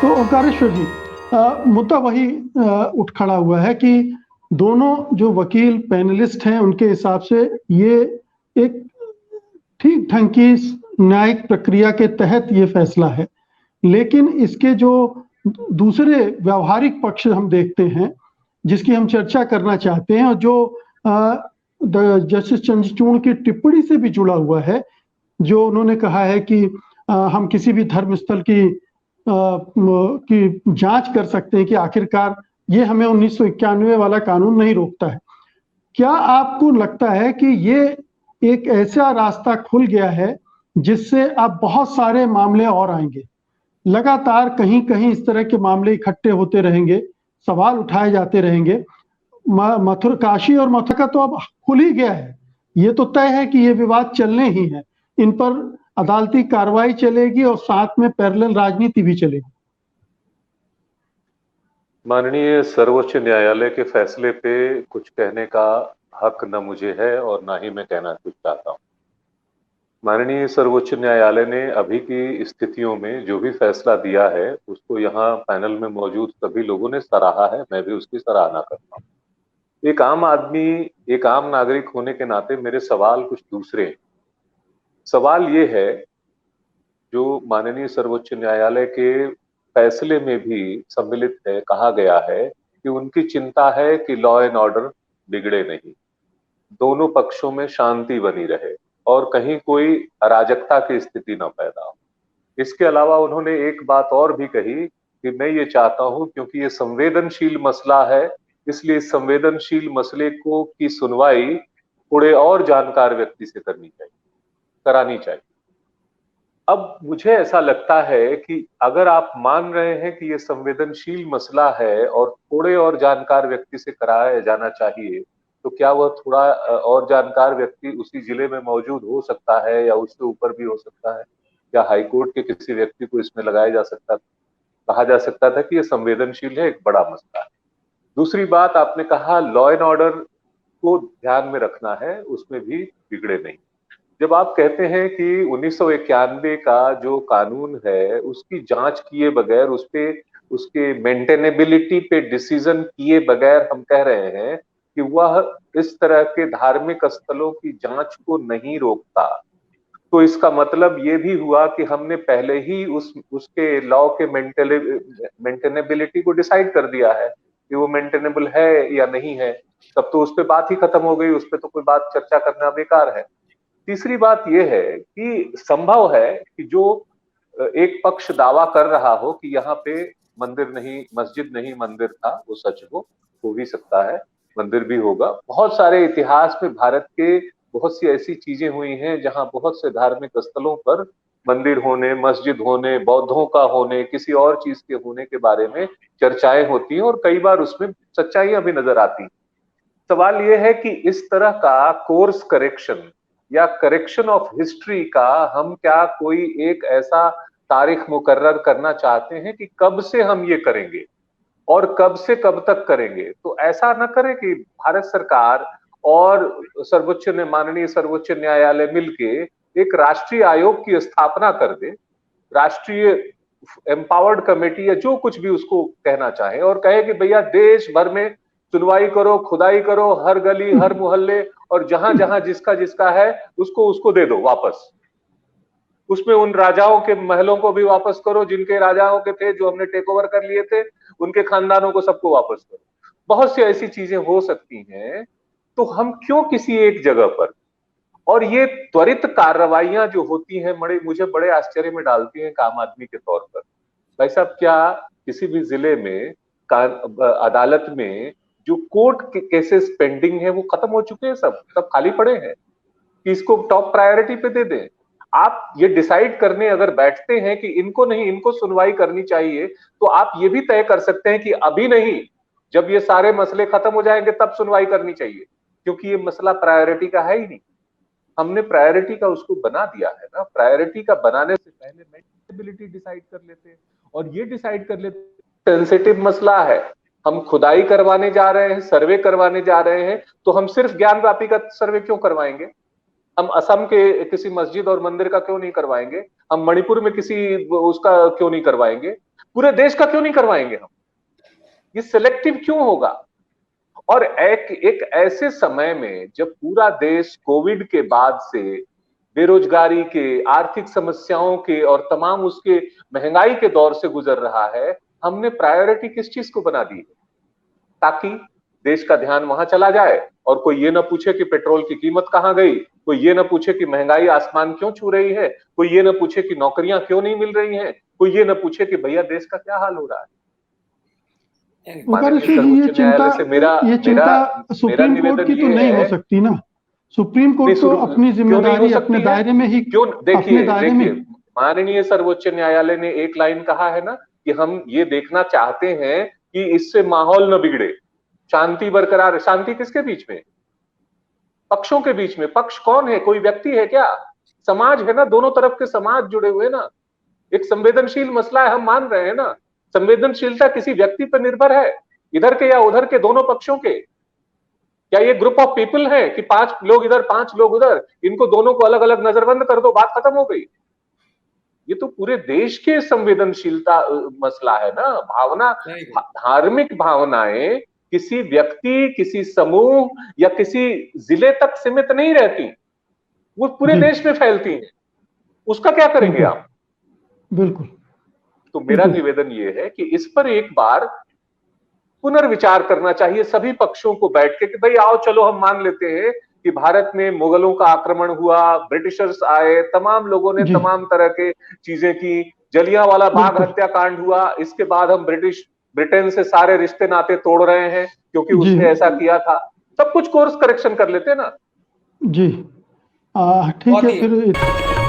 तो ओंकारेश्वर जी, मुद्दा वही उठ खड़ा हुआ है कि दोनों जो वकील पैनलिस्ट हैं उनके हिसाब से ये एक ठीक ढंग की न्यायिक प्रक्रिया के तहत ये फैसला है, लेकिन इसके जो दूसरे व्यावहारिक पक्ष हम देखते हैं जिसकी हम चर्चा करना चाहते हैं और जो जस्टिस चंद्रचूड़ की टिप्पणी से भी जुड़ा हुआ है, जो उन्होंने कहा है कि हम किसी भी धर्म स्थल की जांच कर सकते हैं कि आखिरकार ये हमें 1991 वाला कानून नहीं रोकता है। क्या आपको लगता है कि ये एक ऐसा रास्ता खुल गया है जिससे अब बहुत सारे मामले और आएंगे, लगातार कहीं कहीं इस तरह के मामले इकट्ठे होते रहेंगे, सवाल उठाए जाते रहेंगे? मथुरा, काशी और मथुरा का तो अब खुल ही गया है, ये तो तय है कि ये विवाद चलने ही है, इन पर अदालती कार्रवाई चलेगी और साथ में पैरेलल राजनीति भी चलेगी। माननीय सर्वोच्च न्यायालय के फैसले पे कुछ कहने का हक न मुझे है और ना ही मैं कहना कुछ चाहता हूं। माननीय सर्वोच्च न्यायालय ने अभी की स्थितियों में जो भी फैसला दिया है उसको यहाँ पैनल में मौजूद सभी लोगों ने सराहा है, मैं भी उसकी सराहना करता हूँ। एक आम आदमी, एक आम नागरिक होने के नाते मेरे सवाल कुछ दूसरे हैं। सवाल ये है, जो माननीय सर्वोच्च न्यायालय के फैसले में भी सम्मिलित है, कहा गया है कि उनकी चिंता है कि लॉ एंड ऑर्डर बिगड़े नहीं, दोनों पक्षों में शांति बनी रहे और कहीं कोई अराजकता की स्थिति न पैदा हो। इसके अलावा उन्होंने एक बात और भी कही कि मैं ये चाहता हूं, क्योंकि ये संवेदनशील मसला है, इसलिए इस संवेदनशील मसले को की सुनवाई थोड़े और जानकार व्यक्ति से करानी चाहिए। अब मुझे ऐसा लगता है कि अगर आप मान रहे हैं कि ये संवेदनशील मसला है और थोड़े और जानकार व्यक्ति से कराया जाना चाहिए, तो क्या वह थोड़ा और जानकार व्यक्ति उसी जिले में मौजूद हो सकता है या उससे ऊपर भी हो सकता है? या हाईकोर्ट के किसी व्यक्ति को इसमें लगाया जा सकता, कहा जा सकता था कि ये संवेदनशील है, एक बड़ा मसला है। दूसरी बात, आपने कहा लॉ एंड ऑर्डर को ध्यान में रखना है, उसमें भी बिगड़े नहीं। जब आप कहते हैं कि 1991 का जो कानून है उसकी जांच किए बगैर, उसके मेंटेनेबिलिटी पे डिसीजन किए बगैर हम कह रहे हैं कि वह इस तरह के धार्मिक स्थलों की जांच को नहीं रोकता, तो इसका मतलब ये भी हुआ कि हमने पहले ही उसके लॉ के मेंटेनेबिलिटी को डिसाइड कर दिया है कि वो मेंटेनेबल है या नहीं है। तब तो उस पर बात ही खत्म हो गई, उस पर तो कोई बात चर्चा करना बेकार है। तीसरी बात यह है कि संभव है कि जो एक पक्ष दावा कर रहा हो कि यहाँ पे मंदिर नहीं, मस्जिद नहीं मंदिर था, वो सच हो भी सकता है, मंदिर भी होगा। बहुत सारे इतिहास में भारत के बहुत सी ऐसी चीजें हुई हैं जहां बहुत से धार्मिक स्थलों पर मंदिर होने, मस्जिद होने, बौद्धों का होने, किसी और चीज के होने के बारे में चर्चाएं होती हैं और कई बार उसमें सच्चाइयां भी नजर आती हैं। सवाल यह है कि इस तरह का कोर्स करेक्शन या करेक्शन ऑफ हिस्ट्री का हम क्या कोई एक ऐसा तारीख मुकर्रर करना चाहते हैं कि कब से हम ये करेंगे और कब से कब तक करेंगे? तो ऐसा ना करें कि भारत सरकार और माननीय सर्वोच्च न्यायालय मिलके एक राष्ट्रीय आयोग की स्थापना कर दे, राष्ट्रीय एम्पावर्ड कमेटी या जो कुछ भी उसको कहना चाहे, और कहे कि भैया देश भर में सुनवाई करो, खुदाई करो, हर गली हर मोहल्ले और जहां जहां जिसका जिसका है उसको दे दो वापस। उसमें उन राजाओं के महलों को भी वापस करो जिनके राजाओं के थे, जो हमने टेक ओवर कर लिए थे, उनके खानदानों को सबको वापस करो। बहुत सी ऐसी चीजें हो सकती हैं, तो हम क्यों किसी एक जगह पर? और ये त्वरित कार्रवाइयां जो होती हैं मुझे बड़े आश्चर्य में डालती हैं आम आदमी के तौर पर। भाई साहब, क्या किसी भी जिले में अदालत में जो कोर्ट के केसेस पेंडिंग है वो खत्म हो चुके हैं? सब खाली पड़े हैं कि इसको टॉप प्रायोरिटी पे दे दें? आप ये डिसाइड करने अगर बैठते हैं कि इनको नहीं, इनको सुनवाई करनी चाहिए, तो आप ये भी तय कर सकते हैं कि अभी नहीं, जब ये सारे मसले खत्म हो जाएंगे तब सुनवाई करनी चाहिए, क्योंकि ये मसला प्रायोरिटी का है ही नहीं। हमने प्रायोरिटी का उसको बना दिया है ना। प्रायोरिटी का बनाने से पहले मेंटेनेबिलिटी डिसाइड कर लेते हैं और ये डिसाइड कर लेते हैं सेंसिटिव मसला है, हम खुदाई करवाने जा रहे हैं, सर्वे करवाने जा रहे हैं, तो हम सिर्फ ज्ञान व्यापी का सर्वे क्यों करवाएंगे? हम असम के किसी मस्जिद और मंदिर का क्यों नहीं करवाएंगे? हम मणिपुर में किसी उसका क्यों नहीं करवाएंगे? पूरे देश का क्यों नहीं करवाएंगे हम? ये सिलेक्टिव क्यों होगा? और एक ऐसे समय में जब पूरा देश कोविड के बाद से बेरोजगारी के, आर्थिक समस्याओं के और तमाम उसके महंगाई के दौर से गुजर रहा है, हमने प्रायोरिटी किस चीज को बना दी है? ताकि देश का ध्यान वहां चला जाए और कोई ये ना पूछे कि पेट्रोल की कीमत कहां गई, कोई ये ना पूछे कि महंगाई आसमान क्यों छू रही है, कोई ये ना पूछे कि नौकरियां क्यों नहीं मिल रही हैं, कोई ये ना पूछे कि भैया देश का क्या हाल हो रहा है। मगर माननीय ये सर्वोच्च चिंता, न्यायालय से मेरा ये मेरा चिंता मेरा सुप्रीम कोर्ट निवेदन की तो ये नहीं हो है। सकती ना। सुप्रीम कोर्ट तो अपनी क्यों नहीं हो जिम्मेदारी सकती अपने है? दायरे में ही, क्यों? अपने दायरे में। देखिए माननीय सर्वोच्च न्यायालय ने एक लाइन कहा है ना कि हम ये देखना चाहते हैं कि इससे माहौल न बिगड़े, शांति बरकरार है। शांति किसके बीच में? पक्षों के बीच में। पक्ष कौन है? कोई व्यक्ति है क्या? समाज है ना, दोनों तरफ के समाज जुड़े हुए ना। एक संवेदनशील मसला है, हम मान रहे हैं ना। संवेदनशीलता किसी व्यक्ति पर निर्भर है, इधर के या उधर के, दोनों पक्षों के। क्या ये ग्रुप ऑफ पीपल है कि 5 लोग इधर 5 लोग उधर, इनको दोनों को अलग अलग नजरबंद कर दो, बात खत्म हो गई? ये तो पूरे देश के संवेदनशीलता मसला है ना। भावना, धार्मिक भावनाएं किसी व्यक्ति, किसी समूह या किसी जिले तक सीमित नहीं रहती, वो पूरे देश में फैलती हैं। उसका क्या करेंगे आप? बिल्कुल। तो मेरा निवेदन ये है कि इस पर एक बार पुनर्विचार करना चाहिए सभी पक्षों को बैठ के कि भाई आओ चलो हम मान लेते हैं कि भारत में मुगलों का आक्रमण हुआ, ब्रिटिशर्स आए, तमाम लोगों ने तमाम तरह के चीजें की, जलियांवाला बाग हत्याकांड हुआ, इसके बाद हम ब्रिटेन से सारे रिश्ते नाते तोड़ रहे हैं क्योंकि उसने ऐसा किया था। सब कुछ कोर्स करेक्शन कर लेते ना। जी ठीक है फिर।